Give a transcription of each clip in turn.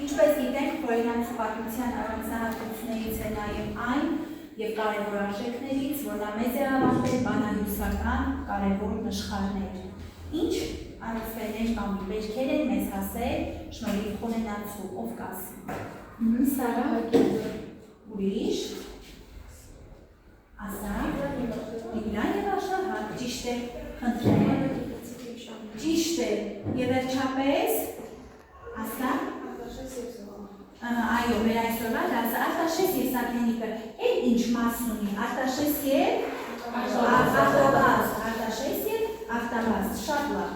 Ինչպես գիտենք, օրինակ պատմության առանձնահատկություններից է նաև այն եւ կարևոր արժեքներից, որ նա մեծ է հավատել բանահյուսական կարևոր նշխարներ, ինչ առասպելներ կամ վերքեր են մեզ հասել շնորհիվ խոնենացու, ով կասի։ Սարա, ուրիշ, Ասա, Իգրան եւ Աշխարհ, ճիշտ է, խնդրեմ, ճիշտ է, եւ վերջապես, Ասա, այո, մեր այսօրվա դասը Արտաշես եւ Սաքենիկը էլ ինչ մաս ունի, Արտաշես եւ Արտավազ, Արտաշես եւ Արտավազ, շատ լավ։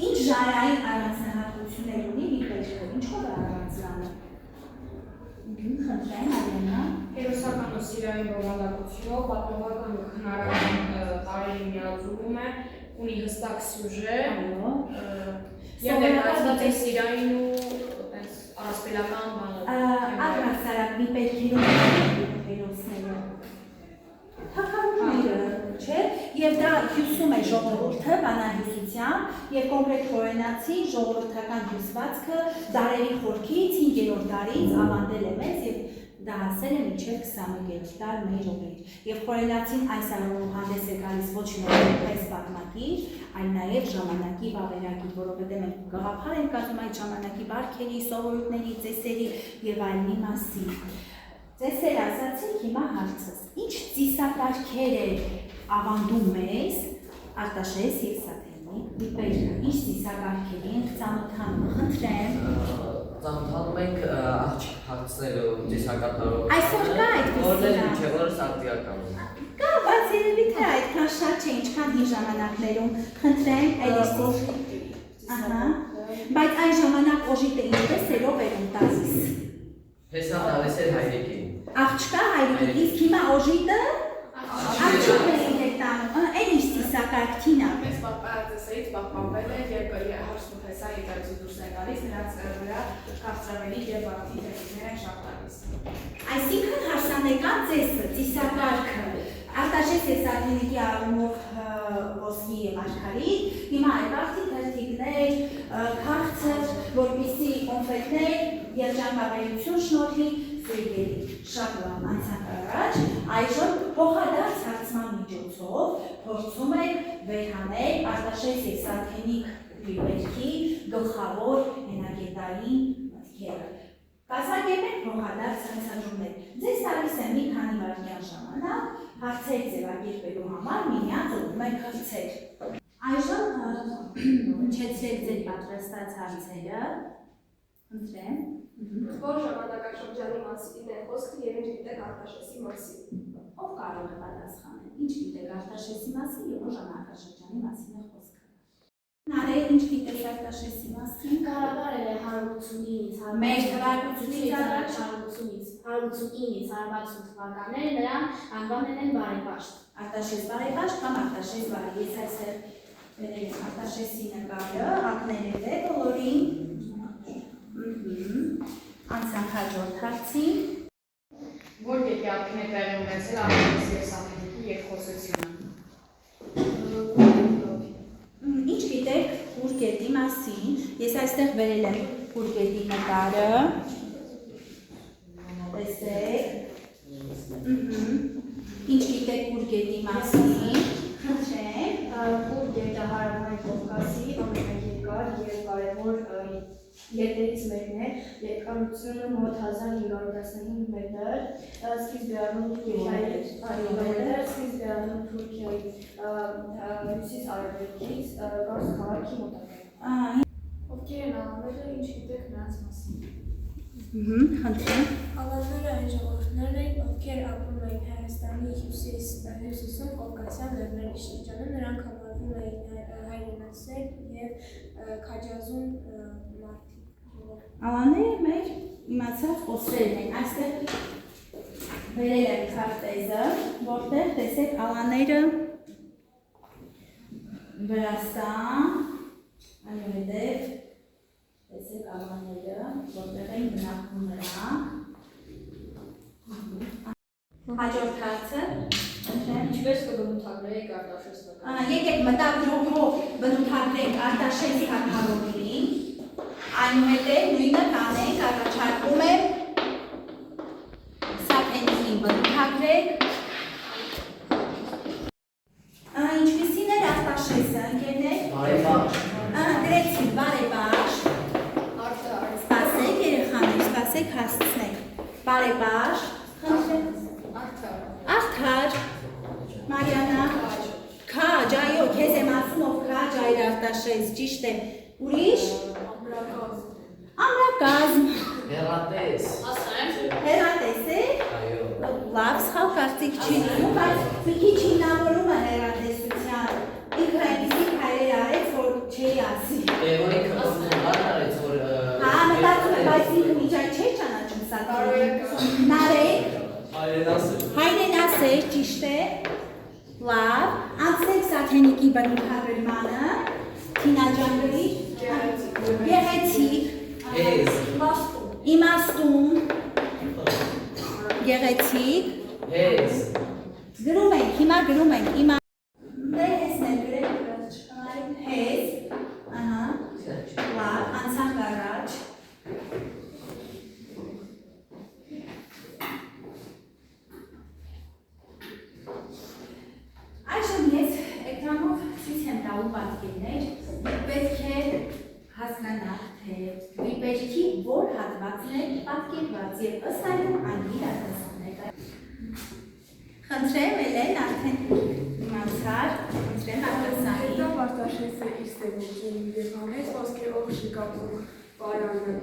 Ինչ ժանրային առանձնահատկություններ ունի մի պետքը, ինչով է առանձնանում։ Խնդրեմ, Արենա։ Հերոսական ու սիրային բովանդակությունով, պատմական ու քնարական տարրերի միաձուլում է, ունի հստակ սյուժե, եւ ներկայացված է սիրային ու առասպելական բանը։ Առհասարակ մի պետք հերոսները, թագավորները, չէ, եւ դա հյուսում է ժողովուրդը բանահյուսությամբ եւ կոնկրետ խորենացի ժողովրդական հյուսվածքը դարերի խորքից 5-րդ դարից ավանդել է մեզ եւ դա հասել է մինչև 21-րդ դար մեր օրեր եւ խորենացին այս առումով հանդես է գալիս ոչ միայն որպես պատմագիր, այլ նաեւ ժամանակի վավերագիր, որովհետեւ մենք գաղափար ենք կազմում այդ ժամանակի բարքերի, սովորույթների, ծեսերի եւ այլնի մասին։ Ծեսեր ասացինք, հիմա հարցս, ինչ ծիսակարգեր է ավանդում մեզ Արտաշես եւ Սաքենիկ, մի պետք, ինչ ծիսակարգերի ենք ծանոթանում, խնդրեմ։ Ծանոթանում ենք աղջիկ հարցնելու ծիսակարգերով։ Այսօր կա այդպես որներ մինչև օրս ակտիվական են։ Կա, բայց երևի թե այդքան շատ չէ, ինչքան հին ժամանակներում, խնդրեմ, Ահա, բայց այն ժամանակ օժիտը ինչպես երով էր տալիս։ Հեսա տալիս էր հայրիկին։ Աղջկա հայրիկին, իսկ հիմա օժիտը աղջիկներին է տանում, այն ինչ ծիսակարգին է։ Մեզ ծեսերից պահպանվել է եւ հարցնում հեսա եկարեցու դուրս են գալիս, նրանց վրա քաղցրավերի եւ վարդի թեքիներ են շատ տալիս։ Այսինքն հարսանեկան ծեսը, ծիսակարգը, Արտաշես եւ Սաքենիկի առումով ոսկի եւ աշխարհիկ, հիմա այդ աղջիկ թերթիկներ, քաղցր, որպեսզի կոնֆետներ, երջանկաբերություն շնորհի սույգերի, շատ լավ անցանք առաջ, այժմ փոխադարձ հարցման միջոցով փորձում ենք վերհանել Արտաշես եւ Սաքենիկի վերքի գլխավոր հենագետային մտքերը։ Կազմակերպենք փոխադարձ հարցադրումներ։ Ձեզ տալիս եմ մի քանի վայրկյան ժամանակ հարցեր ձևակերպելու համար միմյանց ուղղում եք հարցեր։ Այժմ հնչեցրեք ձեր պատրաստած հարցերը։ Խնդրեմ։ Որ ժամանակաշրջանի մասին է խոսքը եւ ինչ գիտեք Արտաշեսի մասին։ Ով կարող է պատասխանել։ Ինչ գիտեք Արտաշեսի մասին եւ որ ժամանակաշրջանի մասին է խոսքը։ Նարեկ ինչ գիտեք Արտաշեսի մասին։ Կառավարել է 189-ից Մեր թվականից առաջ 189-ից 160 թվականները նրան անվանել են բարեպաշտ։ Արտաշես բարեպաշտ կամ Արտաշես բարի։ Ես այսօր վերել եմ Արտաշեսի նկարը, հակներել է բոլորին։ Անցանք հաջորդ հարցին։ Որ եկեղեցին է տեղի ունեցել Արտաշեսի եւ Սաքենիկի երկխոսությունը։ Ինչ գիտեք Ուրգետի մասին։ Ես այստեղ վերել եմ Ուրգետի նկարը։ Տեսեք։ Ինչ գիտեք Ուրգետի մասին։ Խնդրեմ։ Ուրգետը հարավում է Կովկասի ամենաերկար եւ կարեւոր գետերից մեկն է, երկարությունը մոտ 1515 մետր, սկիզբ է առնում Թուրքիայի հյուսիս-արևելքից Կարս քաղաքի մոտակայքում։ Ովքեր են ավանդները, ինչ գիտեք նրանց մասին։ Խնդրեմ։ Ավանդները այն ժողովուրդներն են, ովքեր ապրում էին Հայաստանի հյուսիսում Կովկասյան լեռների շրջանում, նրանք համարվում էին հայրենասեր եւ քաջազուն մարդիկ։ Ավանները մեր իմացած խոսրերն են։ Այստեղ վերել եմ քարտեզը, որտեղ տեսեք ավանները Վրաստան, այնուհետև տեսեք ավանները, որտեղ են բնակվում նրանք։ Հաջորդ հարցը, Ինչպես կբնութագրեիք Արտաշես նկարը։ եկեք մտագրողով բնութագրենք Արտաշես թագավորին, այնուհետև նույնը հասցնել։ Բարեբար, խնդրեմ։ Արդար, Մարիանա, քաջ, այո, քեզ եմ ասում, ով քաջ այր Արտաշես, ճիշտ է։ Ուրիշ։ Ամրակազմ։ Հեռատես։ Հեռատես է։ Այո։ Լավ, սխալ կարծիք չի լինում, բայց մի քիչ հիմնավորումը հեռատեսության ինքը այնպիսի քայլեր արեց, որ չի ասի։ Էորի քննություն արեց, որ Հա, մտածում եմ, բայց ինքը միջակ չէր ճանաչում սա։ Նարեկ։ Հայրենասեր, ճիշտ է։ Լավ, անցնենք Սաթենիկի բնութագրմանը, Թինա ջան գրի։ Գեղեցիկ։ Հեզ։ Իմաստուն։ Գեղեցիկ։ Հեզ։ Գրում ենք, հիմա գրում ենք, դե հեսն է գրել, հես, ահա, լավ, անցանք առաջ։ Այժմ ես էկրանով ցույց եմ տալու պատկերներ, պետք է հասկանալ, թե վիպեջքի որ հատվածն է պատկերված եւ ըստ այդմ այն իրադարձությունն է։ Խնդրեմ Էլեն, արդեն իմացար, խնդրեմ արտասանի։ Հետո Արտաշեսը իր սերունդին և հանեց ոսկերով շիկապում պարանը։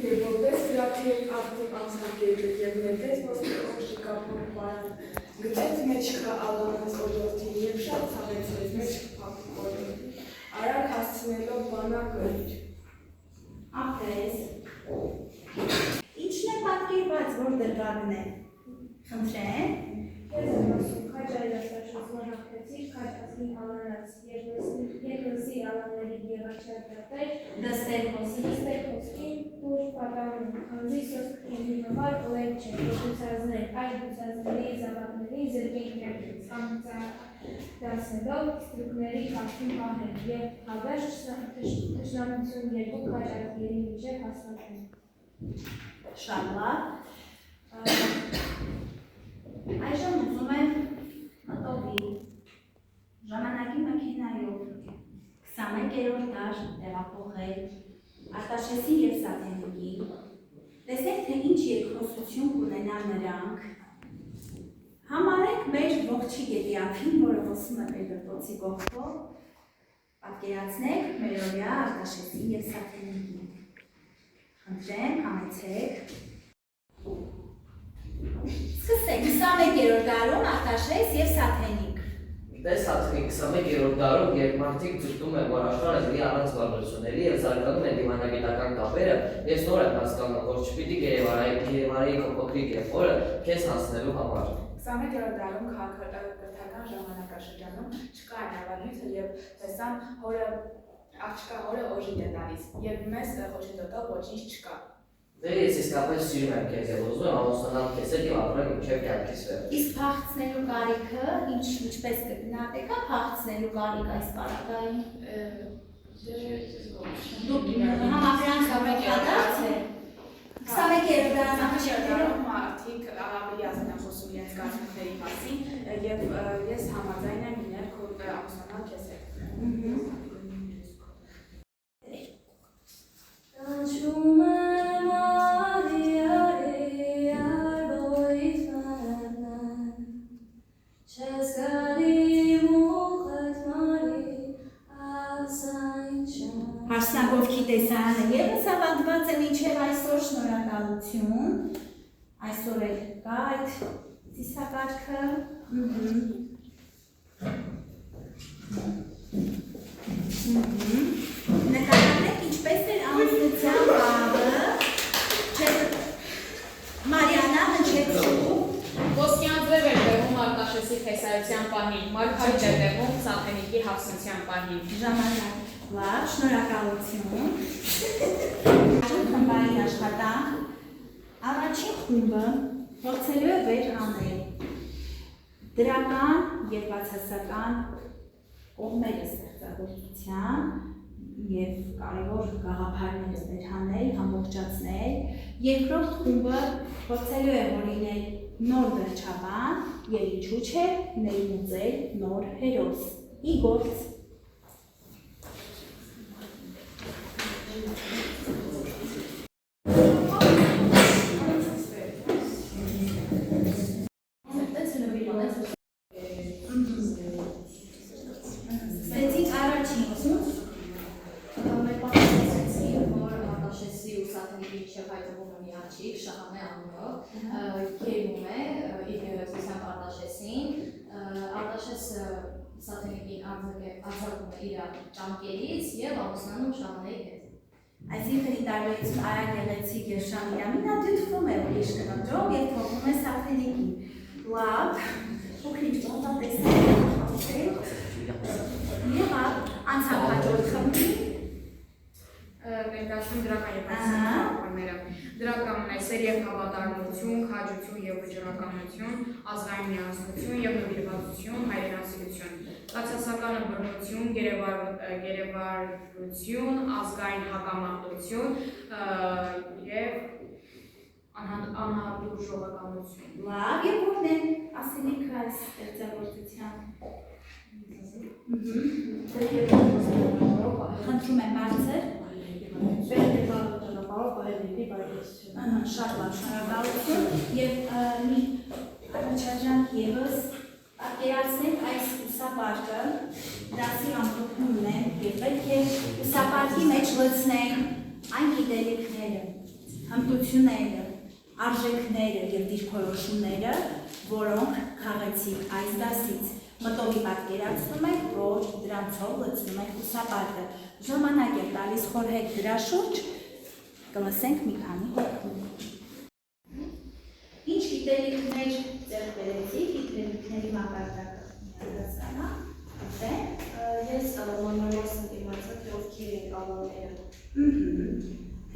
Եվ որպես գրաքեր ակտիվ անձնակետը և նետեց ոսկերով շիկապում պարան, գտեց մեջքը ալանս օդորդին և շատ ցավեցրեց մեջքը փակում օդորդին, արագ հասցնելով բանակը իր։ Ապրես։ Ինչն է պատկերված, որ դրվագն է։ Խնդրեմ։ Ես եմ ասում, քաջ այրաստաշնություն հաղթեցիր, քաջ ասմի անանաց, երկնսի ալանների եղաչարդատեր, Դստեր խոսի։ դստեր խոսքին, դուր պատանում, խանձի սոսկների համար ուլեք չէ, դուցազներ, այլ դուցազների զավակների զրկին կերպից, համծադասնելով ստրուկների կարգին պահել և հավերջ թշնամություն երկու քաջ ազգերի միջև հաստատել։ Շատ լավ։ Այժմ ուզում եմ մտովի ժամանակի մաքենայով 21-րդ դար տեղափոխել Արտաշեսի և Սաթենիկի։ Տեսեք, թե ինչ երկխոսություն կունենան նրանք։ Համարենք մեր ողջի գետի ափին, որը հոսում է մեր դպրոցի կողքով։ Պատկերացնեք մեր օրյա Արտաշեսի և Սաթենիկի։ Խնդրեմ, համեցեք։ Սկսենք 21-րդ դարում Արտաշես և Սաթենիկ։ Տես հատվի 21-րդ դարում, երբ մարդիկ ձգտում են, որ աշխարհը գրի առանց բարդությունների և զարգանում են դիվանագիտական կապերը, ես նոր եմ հասկանում, որ չպիտի գերեվարեի քո փոքրիկ եղբորը քեզ հասնելու համար։ 21-րդ դարում քաղաքակրթական ժամանակաշրջանում չկա այն ավանդույթը և տեսան աղջկա հորը օժիտ է տալիս և մեզ խոչընդոտող ոչինչ չկա։ Դե ես իսկապես սիրում եմ քեզ եւ ուզում եմ ամուսնանալ քեզ հետ եւ ապրել մինչեւ կյանքիս վերջ։ Իսկ փախցնելու կարիքը ինչպես գտնատեք, փախցնելու կարիք այս պարագային։ Դուք համակրանք հավաքած եք։ 21-րդ դարում մարդիկ ավելի ազատ են խոսում իրենց կարծիքների մասին եւ ես համաձայն եմ լինել քո ամուսնանալ քեզ հետ։ Հարսնագովքի տեսարանը ևս ավանդված է մինչև այսօր, շնորհակալություն։ Այսօր էլ կա այդ ծիսակարգը։ Նկատեք ինչպես էր ամուսնության բաղը։ Մարիանա հնչեցու։ Ոսկյան ձև էր տեղում Արտաշեսի փեսայության պահին, մարգարիտ էր տեղում Սաթենիկի հասնության պահին։ Ժամանակ, լավ, շնորհակալություն։ Խմբային աշխատանք։ Առաջին խումբը փորձելու է վեր հանել դրական և բացասական կողմերը ստեղծագործության և կարևոր գաղափարները վեր հանել, ամբողջացնել։ Երկրորդ խումբը փորձելու է հորինել նոր վերջաբան և ինչու՞ չէ ներմուծել նոր հերոս։ Ի գործ։ միջև հայտնվում է մի աղջիկ Շահանե անունով, գերում է իր գեղեցկությամբ Արտաշեսին, Արտաշեսը Սաթենիկին արձակում է իր ճանկերից և ամուսնանում Շահանեի հետ։ Այսինքն ի տարբերություն Արա գեղեցիկ եւ Շամիրամի նա դիտվում է ուրիշ կնոջով եւ թողնում է Սաթենիկին։ Լավ, փոքրիկ ոնց տեսնել։ Եվ անցավ հաջորդ խմբի ներկայացնում դրական եւ հայտնիները։ Դրականն է սեր եւ հավատարմություն, քաջություն եւ վճռականություն, ազգային միասնություն եւ նվիրվածություն, հայրենասիրություն։ Բացասականը բռնություն, գերեվարություն, ազգային հակամարտություն եւ անհատուժողականություն։ լավ եւ որն է ասելիքը այս ստեղծագործության։ Խնդրում եմ բարձր։ Շատ լավ, շնորհակալություն եւ մի առաջաժանք եւս պատկերացնենք այս ուսապարկը, դասի ամփոփումն է եւ պետք է ուսապարկի մեջ լցնենք այն գիտելիքները, հմտությունները, արժեքները եւ դիրքորոշումները, որոնք քաղեցիք այս դասից։ Մտովի պատկերացնում ենք, որ դրանցով լցնում ենք ուսապարկը։ Ժամանակ է տալիս խորհեք դրա շուրջ, կլսենք մի քանի հոգում։ Ինչ գիտելիքներ ձեռք բերեցիք, գիտելիքների մակարդակը միացանա, Ես մանրամասն իմացա, թե ովքեր են կանոնները։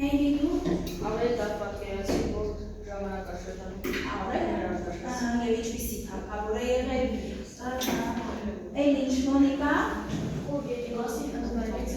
Հենի դու Ավելի լավ պատկերացրի, որ ժամանակաշրջանում եւ ինչպիսի թափավոր է եղել։ Էլ ինչ Մոնիկա, ով եկի մասին ընդգրկեց։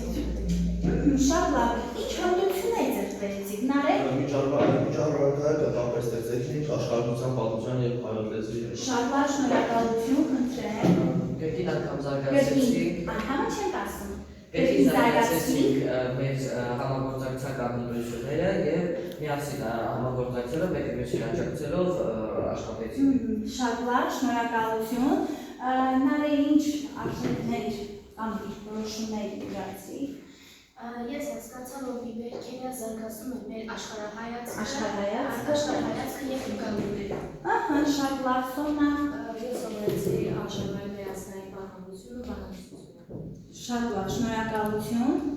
շատ լավ, ինչ հմտություններ ձեռք բերեցիք, Նարեկ։ Միջավայրը կապել տեխնիկ, աշխարհության պատմության եւ հայոց Շատ լավ, շնորհակալություն, խնդրեմ։ Կրկին անգամ զարգացրեցինք, Անգամը չենք ասում։ կրկին զարգացրեցինք մեր համագործակցության կապնությունները եւ միասին համագործակցելով մեկը աջակցելով աշխատեցինք։ Շատ լավ, շնորհակալություն։ Նարե ինչ արժեքներ կամ որոշումներ իրացիք։ Ես հասկացա, որ բիբերքերը զարգացնում են մեր աշխարհայացքը եւ գալուները։ Ահա, շատ լավ, Սոնա։ Ես սովորեցի արժանային միասնային պահանջությունը, բանականությունը։ Շատ լավ, շնորհակալություն։